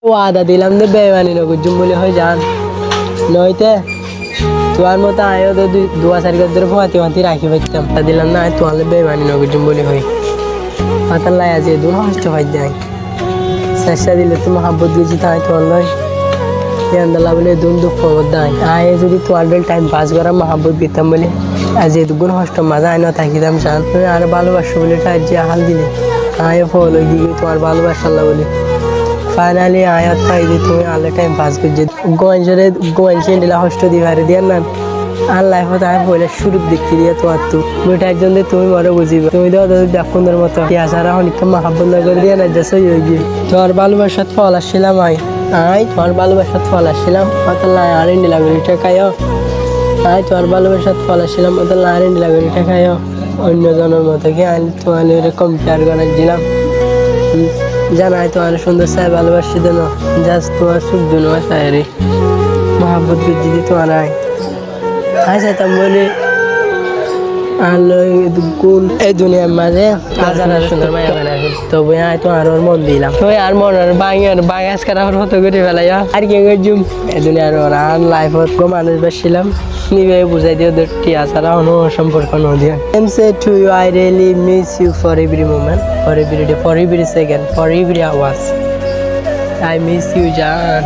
ও আদা দিলাম দে বেমানি নগুজুম বলে হয় জান নইতে তোমার মতো আয়ো তো দুয়া চারি ধরে ফাঁতি ফাঁতি রাখি পাইতাম তা দিলাম না তোমার বেমানি নগুজুম বলে হয় মাথার লাই আছে দু নষ্ট হয়ে যায় চেষ্টা দিলে তো মহাব্বত দিয়েছি তাই তোমার লয় আন্দালা বলে দুম দুঃখ দায় আয় যদি তোমার টাইম পাস করা মহাব্বত দিতাম বলে আজ দুগুণ হষ্ট মাজা আয় না থাকিতাম জান তুমি আর ভালোবাসো বলে যে হাল দিলে আয় ফল ওই দিকে তোমার ভালোবাসাল্লা বলে ফাইনালি আয়াত পাই যে তুমি আলে টাইম পাস করছে গোয়াঞ্চে দিলা হষ্ট দিবারে দিয়ে না আর লাইফত আমি পয়লা শুরু দেখতে দিয়ে তোমার তো বইটার জন্য তুমি বড় বুঝিবে তুমি তো দেখুনের মতো আসারা অনেকটা মহাব্বত না করে দিয়ে না যাচ্ছে ওই গিয়ে তোমার ভালোবাসার ফল আসছিলাম আয় তোমার ভালোবাসার ফল আসছিলাম হয়তো লাই আর ইন্ডিলা গড়িটা খাইও আয় তোমার ভালোবাসার ফল আসছিলাম হয়তো লাই ইন্ডিলা গড়িটা খাইও অন্য জনের মতো কি আইন তোমার কম্পেয়ার করার দিলাম জানাই তোমার সুন্দর চাই ভালোবাসি দেন জাস্ট তোমার সুখ দুনুয়া চাই মহাব্বত যদি তোমার আয় আয় চাইতাম বলে গুণ এই দুনিয়ার মাঝে হাজার সুন্দর মায়া বানাবে তবে আয় তো আর মন দিলাম তো আর মন আর বাগাস করার মতো করে ফেলাই আর কি জুম এই দুনিয়ার আর লাইফত মানুষ বাসছিলাম নিবে বুঝাই দিয়ে ওদের টিয়া ছাড়া কোনো সম্পর্ক নদী to you I really miss you for every moment for every day for every second for every hours I miss you জান